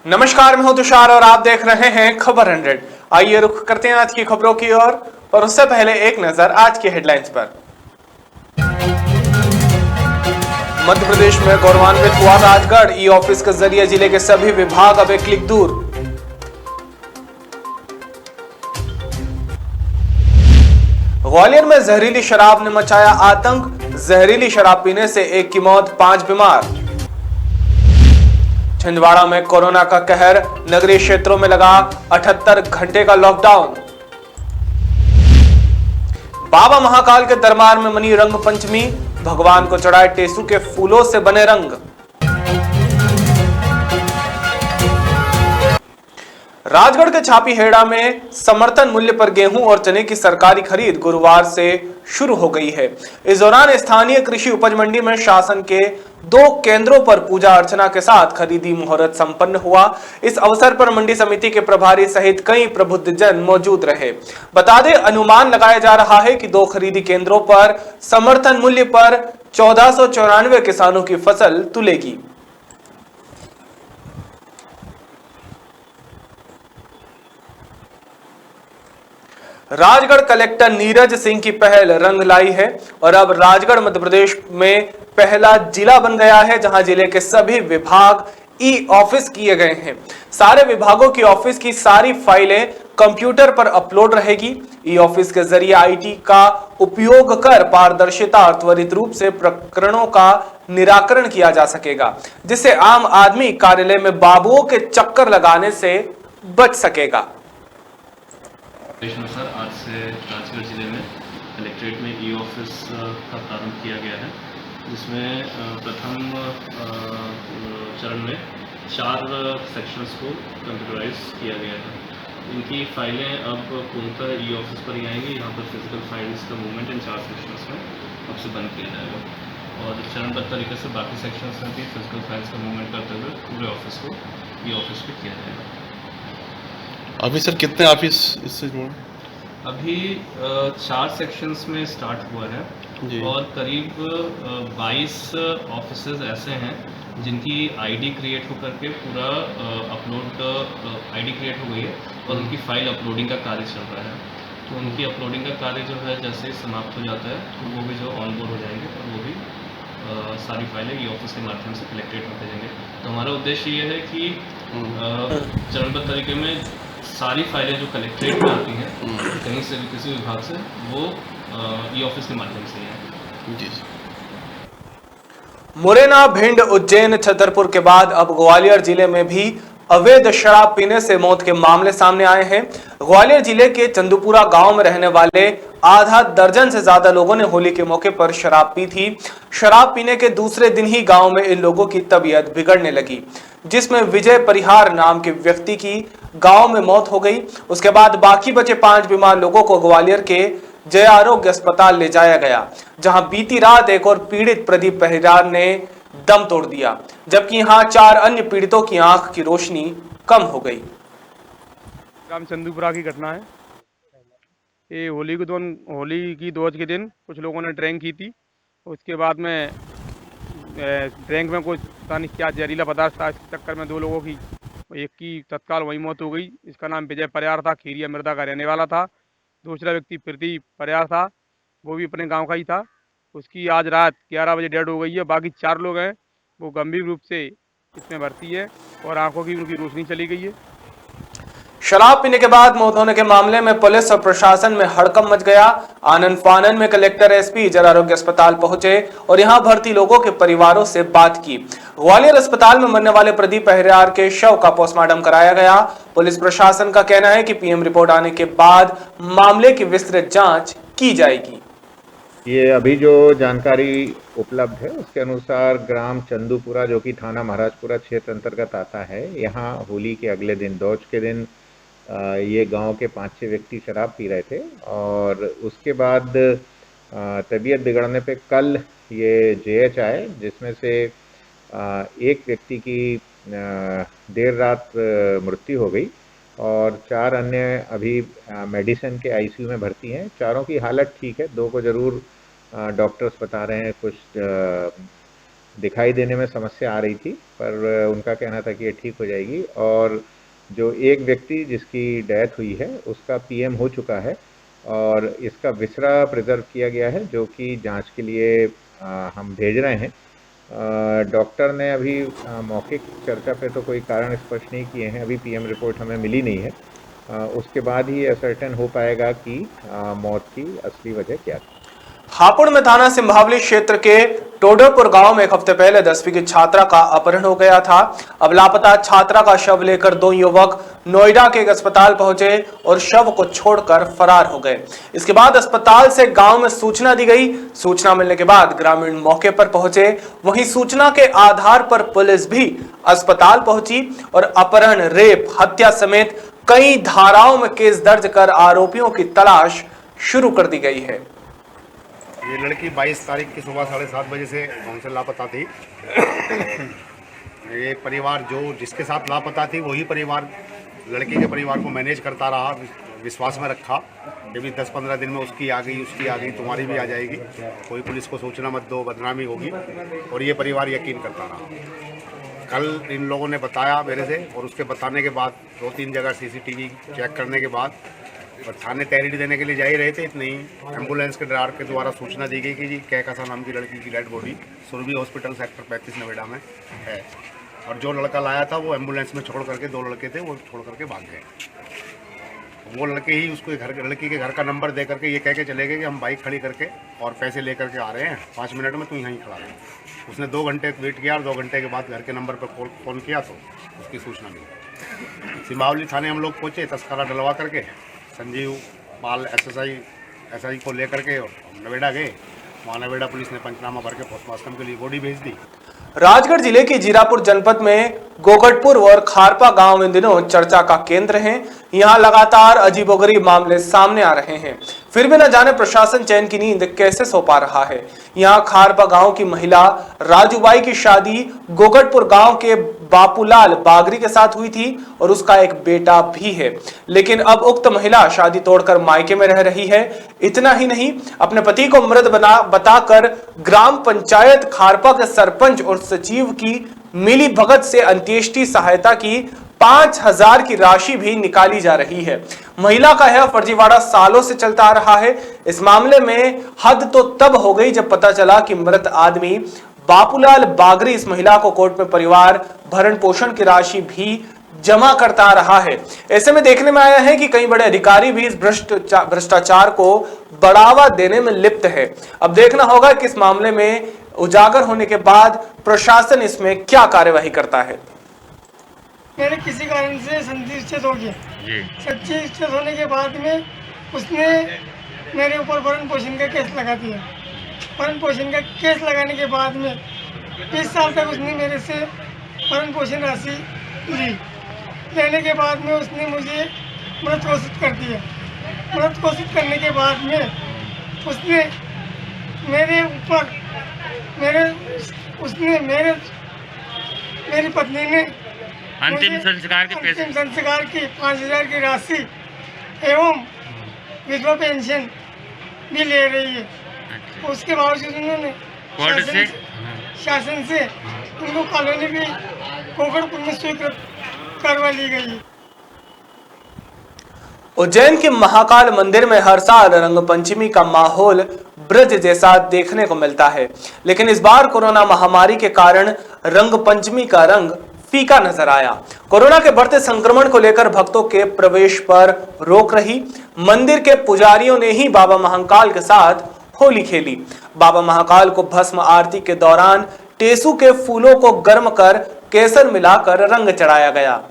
नमस्कार, मैं हूं तुषार और आप देख रहे हैं खबर 100। आइए रुख करते हैं आज की खबरों की ओर, पर उससे पहले एक नजर आज की हेडलाइंस पर। मध्य प्रदेश में गौरवान्वित हुआ राजगढ़, ई ऑफिस के जरिए जिले के सभी विभाग अब एक क्लिक दूर। ग्वालियर में जहरीली शराब ने मचाया आतंक, जहरीली शराब पीने से एक की मौत, 5 बीमार। छिंदवाड़ा में कोरोना का कहर, नगरीय क्षेत्रों में लगा 78 घंटे का लॉकडाउन। बाबा महाकाल के दरबार में मनी रंग पंचमी, भगवान को चढ़ाए टेसू के फूलों से बने रंग। राजगढ़ के छापीहेड़ा में समर्थन मूल्य पर गेहूं और चने की सरकारी खरीद गुरुवार से शुरू हो गई है। इस दौरान स्थानीय कृषि उपज मंडी में शासन के 2 केंद्रों पर पूजा अर्चना के साथ खरीदी मुहूर्त संपन्न हुआ। इस अवसर पर मंडी समिति के प्रभारी सहित कई प्रबुद्धजन मौजूद रहे। बता दें, अनुमान लगाया जा रहा है कि 2 खरीदी केंद्रों पर समर्थन मूल्य पर 1494 किसानों की फसल तुलेगी। राजगढ़ कलेक्टर नीरज सिंह की पहल रंग लाई है और अब राजगढ़ मध्य प्रदेश में पहला जिला बन गया है जहां जिले के सभी विभाग ई ऑफिस किए गए हैं। सारे विभागों की ऑफिस की सारी फाइलें कंप्यूटर पर अपलोड रहेगी। ई ऑफिस के जरिए आईटी का उपयोग कर पारदर्शिता और त्वरित रूप से प्रकरणों का निराकरण किया जा सकेगा, जिससे आम आदमी कार्यालय में बाबुओं के चक्कर लगाने से बच सकेगा। अनुसार आज से राजगढ़ जिले में कलेक्ट्रेट में ई ऑफिस का प्रारंभ किया गया है, जिसमें प्रथम चरण में 4 सेक्शंस को कंप्यूटराइज किया गया है। इनकी फाइलें अब पूर्णतः ई ऑफिस पर ही आएंगी। यहाँ पर फिजिकल फाइल्स का मूवमेंट इन 4 सेक्शंस में अब से बंद किया जाएगा और चरणबद्ध तरीके से बाकी सेक्शंस में भी फिजिकल फाइल्स का मूवमेंट करते हुए पूरे ऑफिस को ई ऑफिस पे किया जाएगा। अभी सर कितने ऑफिस इससे जुड़े? अभी 4 सेक्शंस में स्टार्ट हुआ है और करीब 22 ऑफिसेज ऐसे हैं जिनकी आईडी क्रिएट होकर के पूरा अपलोड आईडी क्रिएट हो गई है और उनकी फाइल अपलोडिंग का कार्य चल रहा है। तो उनकी अपलोडिंग का कार्य जो है जैसे समाप्त हो जाता है तो वो भी जो ऑनबोर्ड हो जाएंगे और वो भी सारी फाइलें ई ऑफिस के माध्यम से कलेक्टेड में भेजेंगे। तो हमारा उद्देश्य ये है कि चरणबद्ध तरीके में सारी फाइलें जो कलेक्ट्रेट में आती हैं कहीं से भी किसी विभाग से वो ई ऑफिस के माध्यम से हैं। जी। मुरैना, भिंड, उज्जैन, छतरपुर के बाद अब ग्वालियर जिले में भी अवैध शराब पीने से मौत के मामले सामने आए हैं। ग्वालियर जिले के चंदूपुरा गांव में रहने वाले आधा दर्जन से ज्यादा लोगों ने होली के मौके पर शराब पी थी। शराब पीने के दूसरे दिन ही गांव में इन लोगों की तबीयत बिगड़ने लगी, जिसमें विजय परिहार नाम के व्यक्ति की गांव में मौत हो गई। उसके बाद बाकी बचे 5 बीमार लोगों को ग्वालियर के जय आरोग्य अस्पताल ले जाया गया, जहां बीती रात एक और पीड़ित प्रदीप परिहार ने दम तोड़ दिया, जबकि यहां 4 अन्य पीड़ितों की आंख की रोशनी कम हो गई। ग्राम चंदूपुरा की घटना है। ये होली की दोज के दिन कुछ लोगों ने ड्रिंक की थी। उसके बाद में ड्रिंक में कुछ पता नहीं क्या जहरीला पदार्थ था। इस चक्कर में 2 लोगों की, एक की तत्काल वही मौत हो गई। इसका नाम विजय परिहार था, खीरिया मृदा का रहने वाला था। दूसरा व्यक्ति प्रदीप परिहार था, वो भी अपने गांव का ही था। उसकी आज रात 11 बजे डेड हो गई है। बाकी 4 लोग हैं वो गंभीर रूप से इसमें भर्ती है और आंखों की उनकी रोशनी चली गई है। शराब पीने के बाद मौत होने के मामले में पुलिस और प्रशासन में हड़कंप मच गया। आनंद फानन में कलेक्टर एसपी जन आरोग्य अस्पताल पहुंचे और यहां भर्ती लोगों के परिवारों से बात की। ग्वालियर अस्पताल में मरने वाले प्रदीप परिहार के शव का पोस्टमार्टम कराया गया। पुलिस प्रशासन का कहना है कि पीएम रिपोर्ट आने के बाद मामले की विस्तृत जांच की जाएगी। ये अभी जो जानकारी उपलब्ध है उसके अनुसार ग्राम चंदूपुरा, जो कि थाना महाराजपुरा क्षेत्र अंतर्गत आता है, यहाँ होली के अगले दिन, दोज के दिन ये गांव के 5-6 व्यक्ति शराब पी रहे थे और उसके बाद तबीयत बिगड़ने पे कल ये जेएच आए, जिसमें से एक व्यक्ति की देर रात मृत्यु हो गई और 4 अन्य अभी मेडिसिन के आईसीयू में भर्ती हैं। 4 की हालत ठीक है, 2 को ज़रूर डॉक्टर्स बता रहे हैं कुछ दिखाई देने में समस्या आ रही थी, पर उनका कहना था कि ये ठीक हो जाएगी। और जो एक व्यक्ति जिसकी डेथ हुई है उसका पीएम हो चुका है और इसका विसरा प्रिजर्व किया गया है, जो कि जांच के लिए हम भेज रहे हैं। डॉक्टर ने अभी मौखिक चर्चा पे तो कोई कारण स्पष्ट नहीं किए हैं, अभी पीएम रिपोर्ट हमें मिली नहीं है। उसके बाद ही असर्टेन हो पाएगा कि मौत की असली वजह क्या थी। हापुड़ में थाना सिंभावली क्षेत्र के टोडरपुर गांव में एक हफ्ते पहले 10वीं की छात्रा का अपहरण हो गया था। अब लापता छात्रा का शव लेकर दो युवक नोएडा के एक अस्पताल पहुंचे और शव को छोड़कर फरार हो गए। इसके बाद अस्पताल से गांव में सूचना दी गई। सूचना मिलने के बाद ग्रामीण मौके पर पहुंचे। वहीं सूचना के आधार पर पुलिस भी अस्पताल पहुंची और अपहरण, रेप, हत्या समेत कई धाराओं में केस दर्ज कर आरोपियों की तलाश शुरू कर दी गई है। ये लड़की 22 तारीख की सुबह 7:30 बजे से गाँव से लापता थी। ये परिवार जो जिसके साथ लापता थी वही परिवार लड़की के परिवार को मैनेज करता रहा, विश्वास में रखा कि भी 10-15 दिन में उसकी आ गई, उसकी आ गई, तुम्हारी भी आ जाएगी, कोई पुलिस को सूचना मत दो, बदनामी होगी। और ये परिवार यकीन करता रहा। कल इन लोगों ने बताया मेरे से, और उसके बताने के बाद 2-3 जगह सीसीटीवी चेक करने के बाद और थाने तहरीर देने के लिए जा ही रहे थे, इतने ही एम्बुलेंस के ड्राइवर के द्वारा सूचना दी गई कि जी कैकासा नाम की लड़की की dead body Surabhi hospital sector 35 Noida में है। और जो लड़का लाया था वो एम्बुलेंस में छोड़ करके, 2 लड़के थे, वो छोड़ करके भाग गए। वो लड़के ही उसको लड़की के घर का नंबर दे करके ये कह के चले गए कि हम बाइक खड़ी करके और पैसे ले करके आ रहे हैं, 5 मिनट में तू यहीं खड़ा रहे। उसने 2 घंटे वेट किया और 2 घंटे के बाद घर के नंबर पर फ़ोन किया तो उसकी सूचना मिली। सिंभावली थाने हम लोग पहुँचे, तस्करा डलवा करके संजीव पाल एसआई को लेकर के नोएडा गए। वहाँ नोएडा पुलिस ने पंचनामा भर के पोस्टमार्टम के लिए बॉडी भेज दी। राजगढ़ जिले के जीरापुर जनपद में गोगटपुर और खारपा गांव इन दिनों चर्चा का केंद्र हैं। यहां लगातार अजीबोगरीब मामले सामने आ रहे हैं, फिर भी न जाने प्रशासन चैन की नींद कैसे सो पा रहा है। यहां खारपा गांव की महिला राजूबाई की शादी गोगटपुर गांव के बापूलाल बागरी के साथ हुई थी और उसका एक बेटा भी है, लेकिन अब उक्त महिला शादी तोड़कर मायके में रह रही है। इतना ही नहीं, अपने पति को मृत बताकर ग्राम पंचायत खारपा के सरपंच और सचिव की मिली भगत से अंत्येष्टि सहायता की 5,000 की राशि भी निकाली जा रही है। महिला का यह फर्जीवाड़ा सालों से चलता आ रहा है। इस मामले में हद तो तब हो गई जब पता चला कि मृत आदमी बापूलाल बागरी इस महिला को कोर्ट में परिवार भरण पोषण की राशि भी जमा करता रहा है। ऐसे में देखने में आया है कि कई बड़े अधिकारी भी इस भ्रष्टाचार को बढ़ावा देने में लिप्त है। अब देखना होगा कि इस मामले में उजागर होने के बाद प्रशासन इसमें क्या कार्यवाही करता है। मैंने किसी कारण से संदिग्ध हो गया। संदिग्ध होने के बाद में उसने मेरे ऊपर भरण पोषण का केस लगा दिया। भरण पोषण का केस लगाने के बाद में 20 साल तक उसने मेरे से भरण पोषण राशि ली। लेने के बाद में उसने मुझे मृत घोषित कर दिया। मृत घोषित करने के बाद में उसने मेरे ऊपर मेरी पत्नी ने अंतिम संस्कार की 5,000 की राशि एवं विधवा पेंशन भी ले रही है। उसके बावजूद उन्होंने शासन से उनको कॉलोनी भी गोगटपुर में स्वीकृत करवा ली गई है। उज्जैन के महाकाल मंदिर में हर साल रंग पंचमी का माहौल ब्रज जैसा देखने को मिलता है, लेकिन इस बार कोरोना महामारी के कारण रंग पंचमी का रंग फीका नजर आया। कोरोना के बढ़ते संक्रमण को लेकर भक्तों के प्रवेश पर रोक रही। मंदिर के पुजारियों ने ही बाबा महाकाल के साथ होली खेली। बाबा महाकाल को भस्म आरती के दौरान टेसू के फूलों को गर्म कर केसर मिलाकर रंग चढ़ाया गया।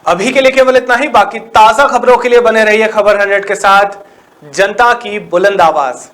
अभी के लिए केवल इतना ही। बाकी ताजा खबरों के लिए बने रहिए खबर 100 के साथ। जनता की बुलंद आवाज।